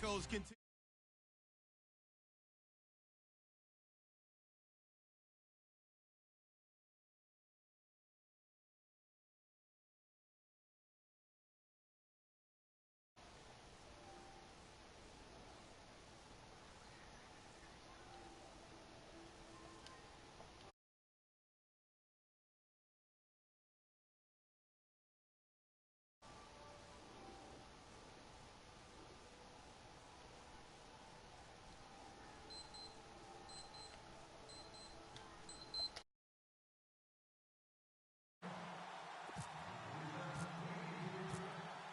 Broncos continue.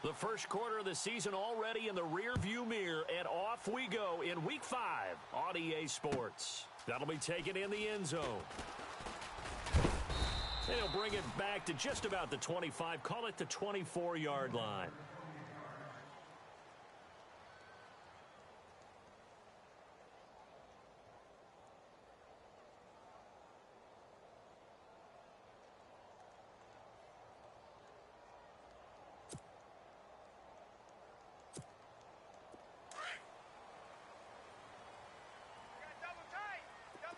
The first quarter of the season already in the rearview mirror, and off we go in Week 5 on EA Sports. That'll be taken in the end zone. And he'll bring it back to just about the 25, call it the 24-yard line.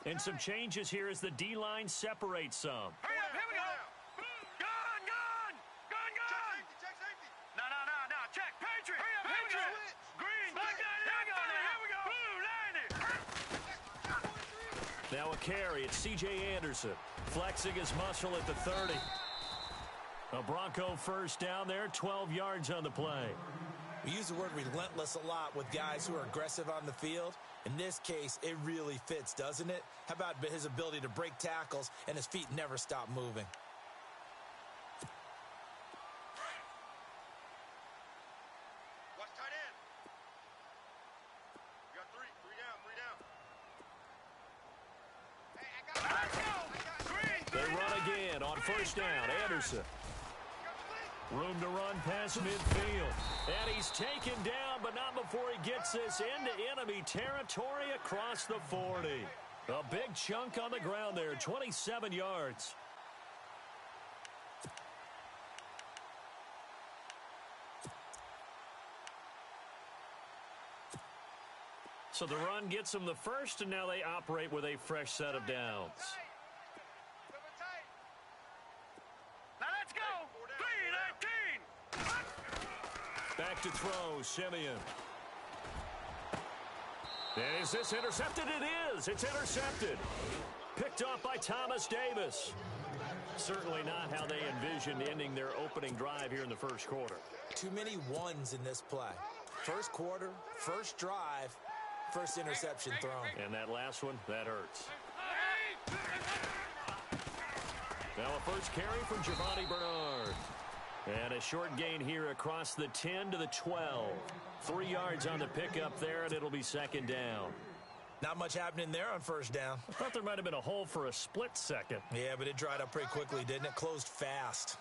And some changes here as the D-line separates some. Hurry up, here we go. Gun, gun, gun, gun. Check safety. No, check. Patriot. Hurry up, here we go. Green, back down, here we go. Blue, 90. Now a carry, it's C.J. Anderson. Flexing his muscle at the 30. A Bronco first down there, 12 yards on the play. We use the word relentless a lot with guys who are aggressive on the field. In this case, it really fits, doesn't it? How about his ability to break tackles and his feet never stop moving? Watch tight end. You got three down. Hey, let's go. Green. They run again on first down. Anderson. Room to run past midfield. And he's taken down, but not before he gets this into enemy territory across the 40. A big chunk on the ground there, 27 yards. So the run gets them the first, and now they operate with a fresh set of downs. Back to throw, Simeon. Is this intercepted? It is. It's intercepted. Picked off by Thomas Davis. Certainly not how they envisioned ending their opening drive here in the first quarter. Too many ones in this play. First quarter, first drive, first interception thrown. And that last one, that hurts. Now a first carry from Giovanni Bernard. And a short gain here across the 10 to the 12. 3 yards on the pickup there, and it'll be second down. Not much happening there on first down. I thought there might have been a hole for a split second. Yeah, but it dried up pretty quickly, didn't it? Closed fast.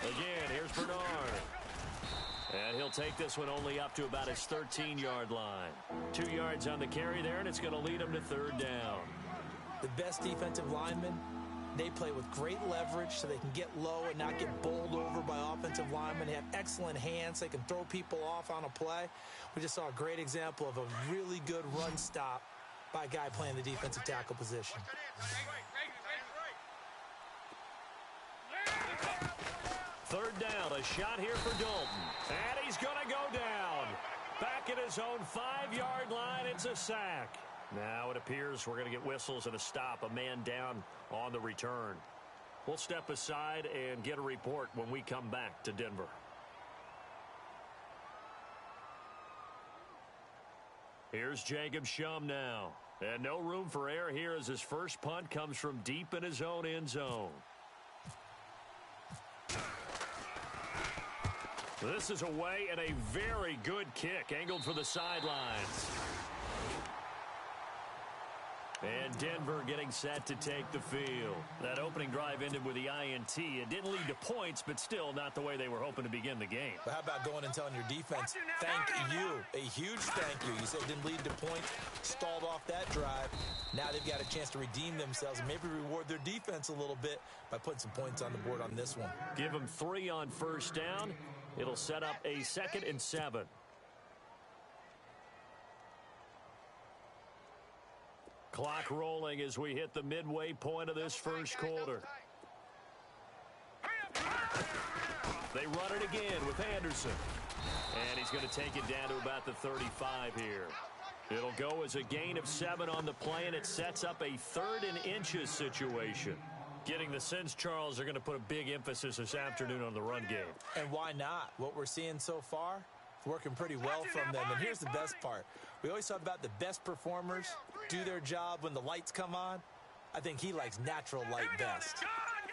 Again, here's Bernard. And he'll take this one only up to about his 13-yard line. 2 yards on the carry there, and it's going to lead him to third down. The best defensive linemen, they play with great leverage so they can get low and not get bowled over by offensive linemen. They have excellent hands. They can throw people off on a play. We just saw a great example of a really good run stop by a guy playing the defensive tackle position. Third down, a shot here for Dalton. And he's going to go down. Back at his own 5-yard line, it's a sack. Now it appears we're going to get whistles and a stop, a man down on the return. We'll step aside and get a report when we come back to Denver. Here's Jacob Shum now. And no room for error here as his first punt comes from deep in his own end zone. This is away and a very good kick angled for the sidelines. And Denver getting set to take the field. That opening drive ended with the INT. It didn't lead to points, but still not the way they were hoping to begin the game. But how about going and telling your defense, thank you, a huge thank you. You said it didn't lead to points, stalled off that drive. Now they've got a chance to redeem themselves and maybe reward their defense a little bit by putting some points on the board on this one. Give them 3 on first down. It'll set up a 2nd and 7. Clock rolling as we hit the midway point of this first quarter. They run it again with Anderson. And he's going to take it down to about the 35 here. It'll go as a gain of 7 on the play, and it sets up a 3rd and inches situation. Getting the sense, Charles, they're going to put a big emphasis this afternoon on the run game. And why not? What we're seeing so far, it's working pretty well from them. And here's the best part. We always talk about the best performers do their job when the lights come on. I think he likes natural light best.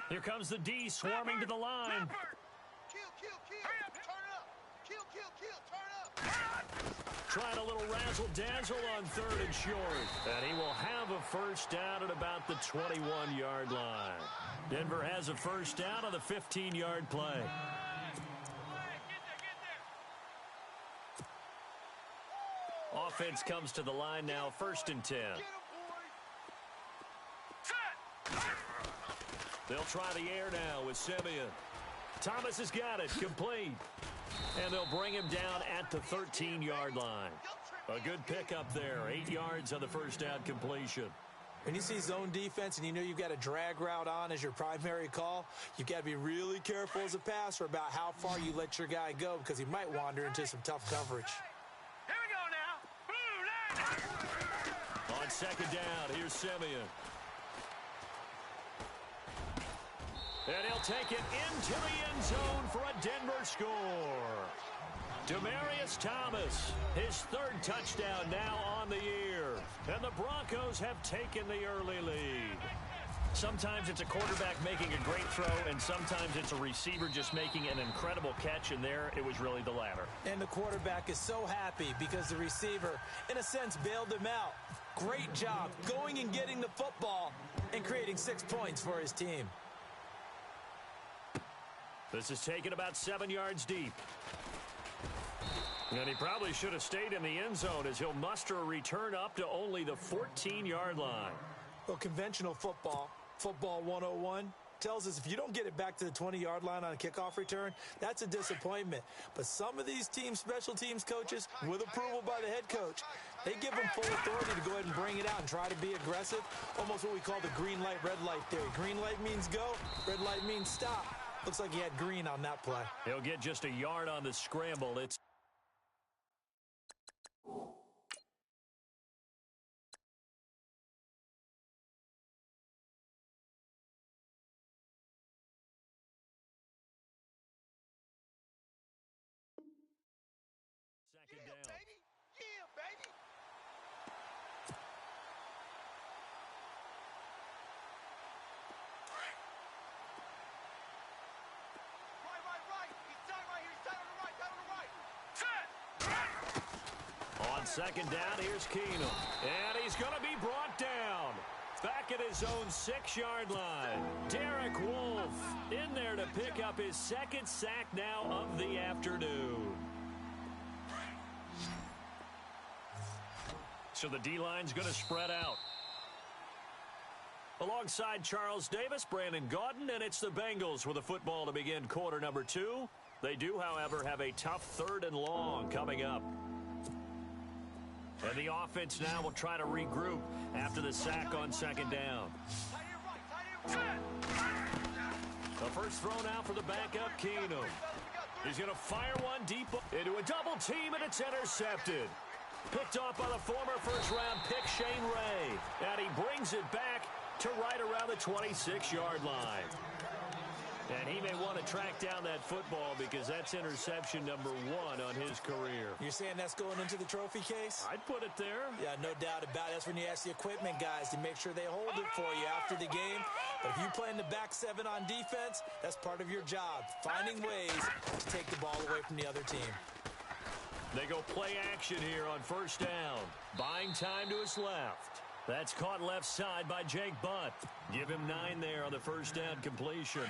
Here comes the D swarming to the line. Trying a little razzle-dazzle on 3rd and short. And he will have a first down at about the 21-yard line. Denver has a first down on the 15-yard play. Offense comes to the line now, 1st and 10. They'll try the air now with Simeon. Thomas has got it, complete. And they'll bring him down at the 13-yard line. A good pickup there, 8 yards on the first down completion. When you see zone defense and you know you've got a drag route on as your primary call, you've got to be really careful as a passer about how far you let your guy go because he might wander into some tough coverage. Here we go now. On 2nd down, here's Simeon. And he'll take it into the end zone for a Denver score. Demaryius Thomas, his 3rd touchdown now on the year. And the Broncos have taken the early lead. Sometimes it's a quarterback making a great throw, and sometimes it's a receiver just making an incredible catch, and there it was really the latter. And the quarterback is so happy because the receiver, in a sense, bailed him out. Great job going and getting the football and creating 6 points for his team. This is taken about 7 yards deep. And he probably should have stayed in the end zone as he'll muster a return up to only the 14-yard line. Well, conventional football 101, tells us if you don't get it back to the 20-yard line on a kickoff return, that's a disappointment. But some of these teams, special teams coaches, with approval by the head coach, they give them full authority to go ahead and bring it out and try to be aggressive, almost what we call the green light, red light theory. Green light means go, red light means stop. Looks like he had green on that play. He'll get just a yard on the scramble. It's second down. Baby. Yeah, baby. Right. He's down right here. He's down on the right. On second down, here's Keenum. And he's going to be brought down. Back at his own 6-yard line. Derek Wolfe in there to pick up his 2nd sack now of the afternoon. So the D-line's going to spread out. Alongside Charles Davis, Brandon Gaudin, and it's the Bengals with a football to begin quarter number 2. They do, however, have a tough 3rd and long coming up. And the offense now will try to regroup after the sack on second down. The first throw now for the backup, Keenum. He's going to fire one deep into a double team, and it's intercepted. Picked off by the former first-round pick, Shane Ray. And he brings it back to right around the 26-yard line. And he may want to track down that football because that's interception number 1 on his career. You're saying that's going into the trophy case? I'd put it there. Yeah, no doubt about it. That's when you ask the equipment guys to make sure they hold it for you after the game. But if you play in the back 7 on defense, that's part of your job, finding ways to take the ball away from the other team. They go play action here on first down. Buying time to his left. That's caught left side by Jake Butt. Give him 9 there on the first down completion.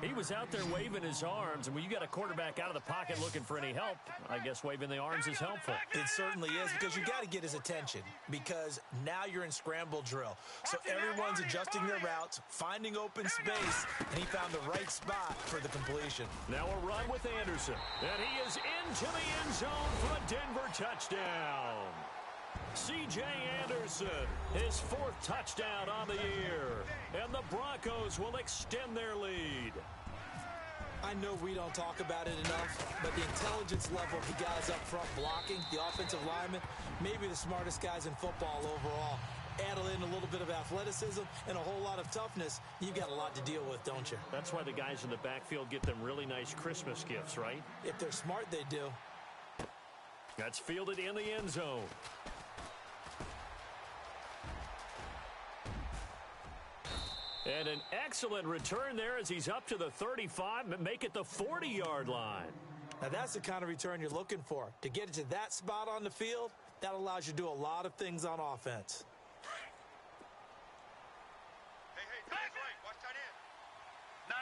He was out there waving his arms, and when you got a quarterback out of the pocket looking for any help, I guess waving the arms is helpful. It certainly is, because you got to get his attention, because now you're in scramble drill. So everyone's adjusting their routes, finding open space, and he found the right spot for the completion. Now a run with Anderson, and he is into the end zone for a Denver touchdown. C.J. Anderson, his 4th touchdown on the year, and the Broncos will extend their lead. I know we don't talk about it enough, but the intelligence level of the guys up front blocking, the offensive linemen, maybe the smartest guys in football overall. Add in a little bit of athleticism and a whole lot of toughness, you've got a lot to deal with, don't you? That's why the guys in the backfield get them really nice Christmas gifts, right? If they're smart, they do. That's fielded in the end zone. And an excellent return there as he's up to the 35, make it the 40-yard line. Now that's the kind of return you're looking for. To get it to that spot on the field, that allows you to do a lot of things on offense. Hey, watch tight end. No,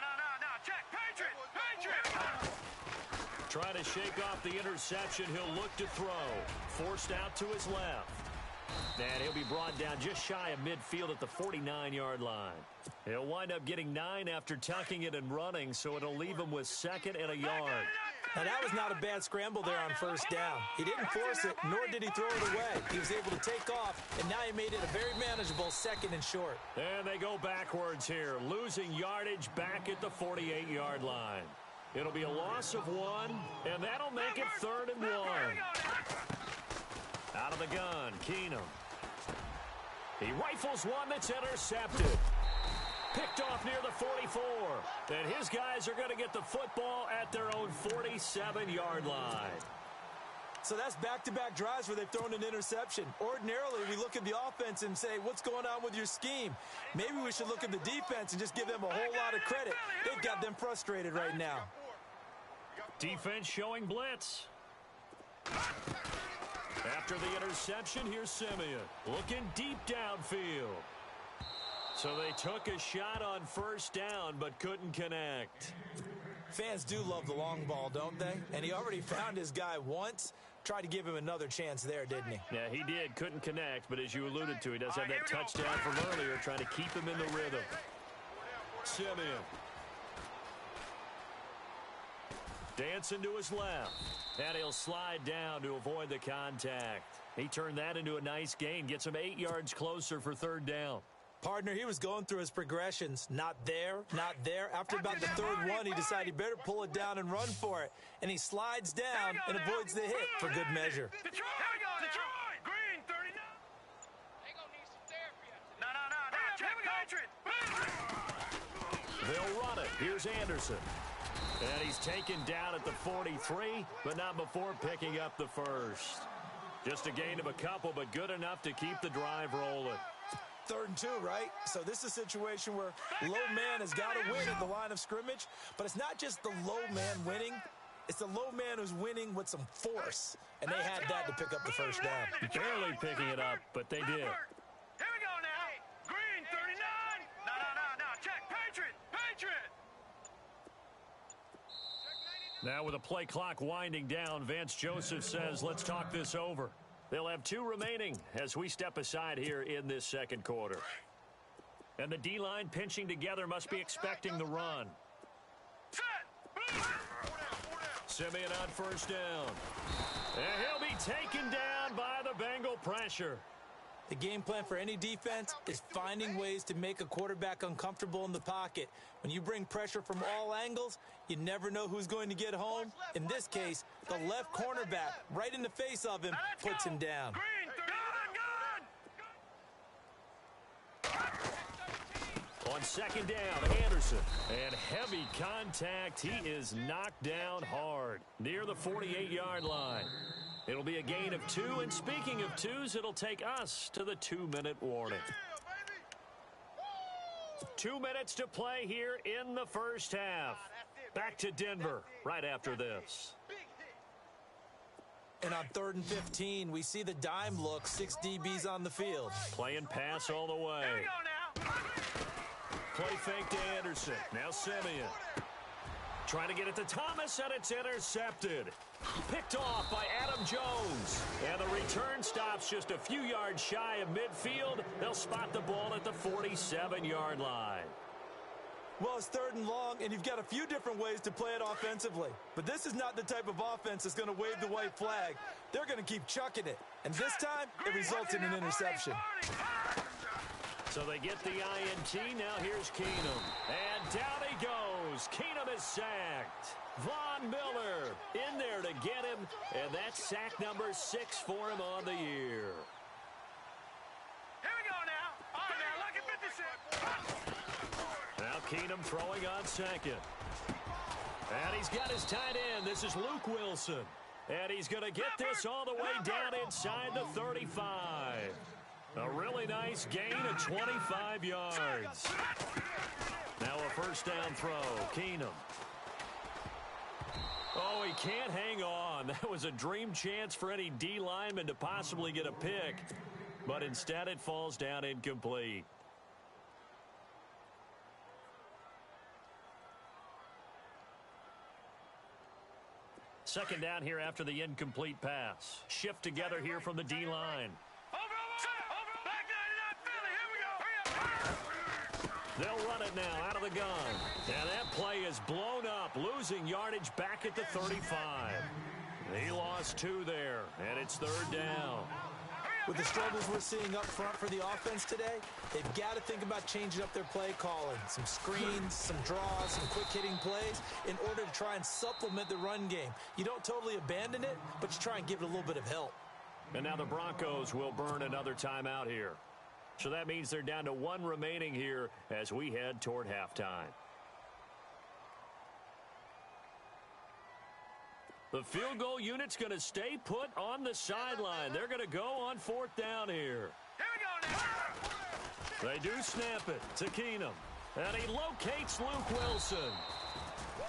check, Patriot. Trying to shake off the interception, he'll look to throw. Forced out to his left. And he'll be brought down just shy of midfield at the 49-yard line. He'll wind up getting 9 after tucking it and running, so it'll leave him with 2nd and a yard. Now, that was not a bad scramble there on first down. He didn't force it, nor did he throw it away. He was able to take off, and now he made it a very manageable 2nd and short. And they go backwards here, losing yardage back at the 48-yard line. It'll be a loss of 1, and that'll make it 3rd and 1. Out of the gun, Keenum. He rifles one that's intercepted. Picked off near the 44. And his guys are going to get the football at their own 47-yard line. So that's back-to-back drives where they've thrown an interception. Ordinarily, we look at the offense and say, what's going on with your scheme? Maybe we should look at the defense and just give them a whole lot of credit. They've got them frustrated right now. Defense showing blitz. After the interception, here's Simeon looking deep downfield. So they took a shot on first down but couldn't connect. Fans do love the long ball, don't they? And he already found his guy once. Tried to give him another chance there, didn't he? Yeah, he did. Couldn't connect, but as you alluded to, he does have that touchdown from earlier, trying to keep him in the rhythm. Simeon. Dancing to his left. And he'll slide down to avoid the contact. He turned that into a nice gain. Gets him 8 yards closer for 3rd down. Partner, he was going through his progressions. Not there, not there. After about the 3rd one, he decided he better pull it down and run for it. And he slides down and avoids the hit for good measure. Detroit! Green, 39. They gonna need some therapy. No. Check, Patriot. They'll run it. Here's Anderson. And he's taken down at the 43, but not before picking up the first. Just a gain of a couple, but good enough to keep the drive rolling. 3rd and 2, right? So this is a situation where low man has got to win at the line of scrimmage, but it's not just the low man winning. It's the low man who's winning with some force, and they had that to pick up the first down. Barely picking it up, but they did. Here we go now. Green, 39. No. Check, Patriot. Now with the play clock winding down, Vance Joseph says, let's talk this over. They'll have 2 remaining as we step aside here in this 2nd quarter. And the D-line pinching together must be expecting the run. Simeon on first down. And he'll be taken down by the Bengal pressure. The game plan for any defense is finding ways to make a quarterback uncomfortable in the pocket. When you bring pressure from all angles, you never know who's going to get home. In this case, the left cornerback, right in the face of him, puts him down. On 2nd down, Anderson. And heavy contact. He is knocked down hard near the 48-yard line. It'll be a gain of 2, and speaking of 2s, it'll take us to the 2-minute warning. 2 minutes to play here in the first half. Back to Denver right after this. And on 3rd and 15, we see the dime look, 6 DBs on the field. Playing pass all the way. Here we go now. Play fake to Anderson. Now Simeon. Trying to get it to Thomas, and it's intercepted. Picked off by Adam Jones. And the return stops just a few yards shy of midfield. They'll spot the ball at the 47-yard line. Well, it's 3rd and long, and you've got a few different ways to play it offensively. But this is not the type of offense that's going to wave the white flag. They're going to keep chucking it. And this time, it results in an interception. So they get the INT. Now here's Keenum. And down he goes. Keenum is sacked. Von Miller in there to get him. And that's sack number 6 for him on the year. Here we go now. All right, now, look at 56. Now Keenum throwing on second. And he's got his tight end. This is Luke Wilson. And he's going to get this all the way down inside the 35. A really nice gain of 25 yards. Now a first down throw. Keenum. Oh, he can't hang on. That was a dream chance for any D lineman to possibly get a pick. But instead it falls down incomplete. Second down here after the incomplete pass. Shift together here from the D-line. Over, back 99 Philly. Here we go. They'll run it now out of the gun. And that play is blown up, losing yardage back at the 35. He lost 2 there, and it's 3rd down. With the struggles we're seeing up front for the offense today, they've got to think about changing up their play calling. Some screens, some draws, some quick-hitting plays in order to try and supplement the run game. You don't totally abandon it, but you try and give it a little bit of help. And now the Broncos will burn another timeout here. So that means they're down to 1 remaining here as we head toward halftime. The field goal unit's going to stay put on the sideline. They're going to go on 4th down here. Here we go now. They do snap it to Keenum. And he locates Luke Wilson.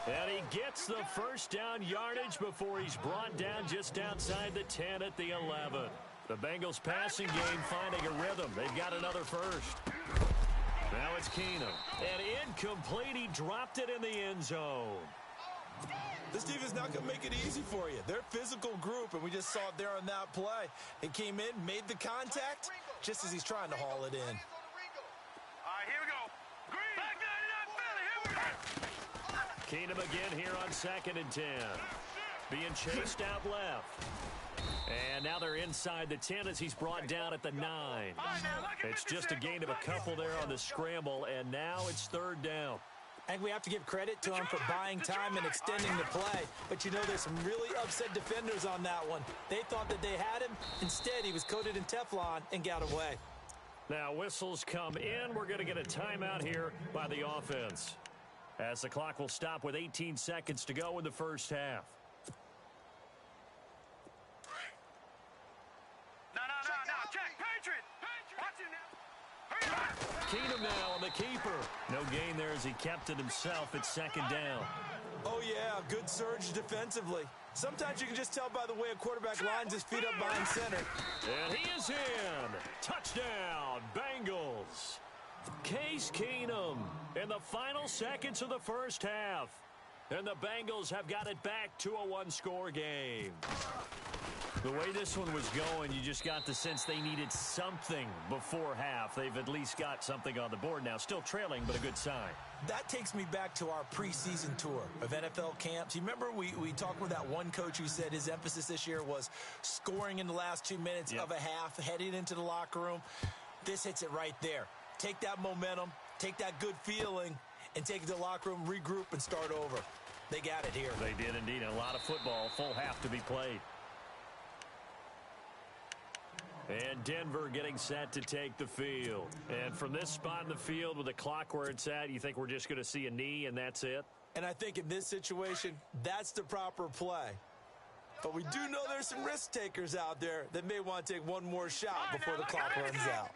And he gets the first down yardage before he's brought down just outside the 10 at the 11. The Bengals passing game finding a rhythm. They've got another first. Now it's Keenum. And incomplete. He dropped it in the end zone. This team is not going to make it easy for you. They're a physical group, and we just saw it there on that play. He came in, made the contact, just as he's trying to haul it in. All right, here we go. Green. Back 99 Philly. Here we go. Keenum again here on 2nd and 10. Being chased out left. And now they're inside the 10 as he's brought down at the 9. It's just a gain of a couple there on the scramble, and now it's 3rd down. And we have to give credit to him for buying time and extending the play. But you know, there's some really upset defenders on that one. They thought that they had him. Instead, he was coated in Teflon and got away. Now whistles come in. We're going to get a timeout here by the offense, as the clock will stop with 18 seconds to go in the first half. No. Check. Patriot. Watch it now. Hurry up. Keenum now on the keeper. No gain there as he kept it himself at 2nd down. Oh, yeah, good surge defensively. Sometimes you can just tell by the way a quarterback lines his feet up behind center. And he is in. Touchdown, Bengals. Case Keenum in the final seconds of the first half. And the Bengals have got it back to a 1-score game. The way this one was going, you just got the sense they needed something before half. They've at least got something on the board now. Still trailing, but a good sign. That takes me back to our preseason tour of NFL camps. You remember we talked with that one coach who said his emphasis this year was scoring in the last 2 minutes of a half, heading into the locker room. This hits it right there. Take that momentum, take that good feeling, and take it to the locker room, regroup, and start over. They got it here. They did indeed. A lot of football, full half to be played. And Denver getting set to take the field. And from this spot in the field with the clock where it's at, you think we're just going to see a knee and that's it? And I think in this situation, that's the proper play. But we do know there's some risk takers out there that may want to take one more shot before the clock runs out.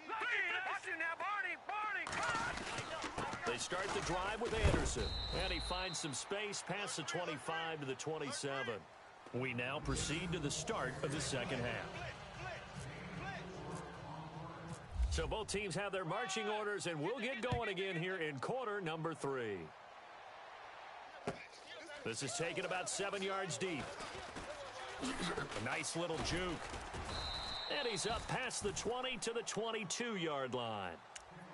They start the drive with Anderson. And he finds some space past the 25 to the 27. We now proceed to the start of the second half. So both teams have their marching orders, and we'll get going again here in quarter number 3. This is taken about 7 yards deep. A nice little juke. And he's up past the 20 to the 22-yard line.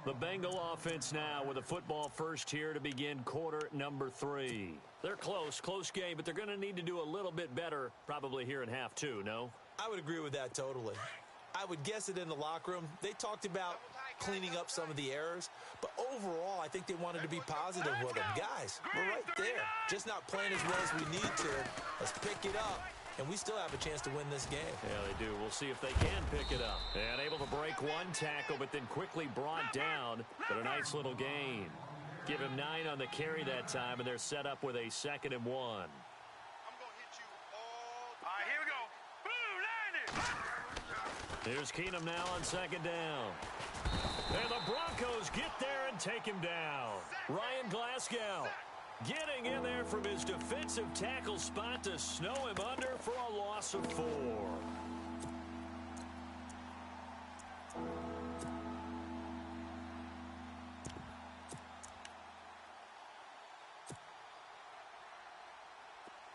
The Bengal offense now with a football first here to begin quarter number 3. They're close game, but they're going to need to do a little bit better probably here in half 2, no? I would agree with that totally. I would guess it in the locker room. They talked about cleaning up some of the errors, but overall, I think they wanted to be positive with them. Guys, we're right there. Just not playing as well as we need to. Let's pick it up, and we still have a chance to win this game. Yeah, they do. We'll see if they can pick it up. And able to break one tackle, but then quickly brought down. But a nice little gain. Give him 9 on the carry that time, and they're set up with a 2nd and 1. I'm going to hit you all right, here we go. Boom, landed. Here's Keenum now on 2nd down. And the Broncos get there and take him down. Ryan Glasgow getting in there from his defensive tackle spot to snow him under for a loss of 4.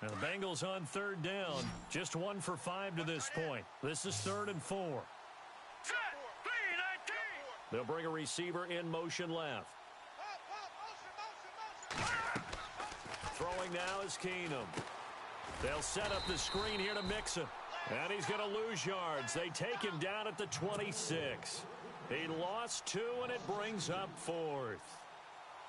Now the Bengals on 3rd down. Just 1 for 5 to this point. This is 3rd and 4. They'll bring a receiver in motion left. Throwing now is Keenum. They'll set up the screen here to Mixon. And he's going to lose yards. They take him down at the 26. He lost 2, and it brings up 4th.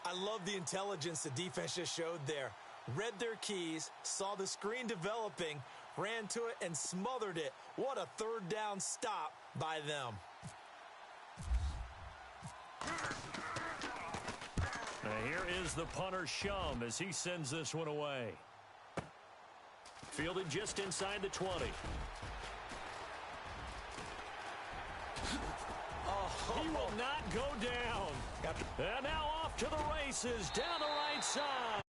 I love the intelligence the defense just showed there. Read their keys, saw the screen developing, ran to it, and smothered it. What a 3rd down stop by them. Now here is the punter, Shum, as he sends this one away. Fielded just inside the 20. He will not go down. And now off to the races down the right side.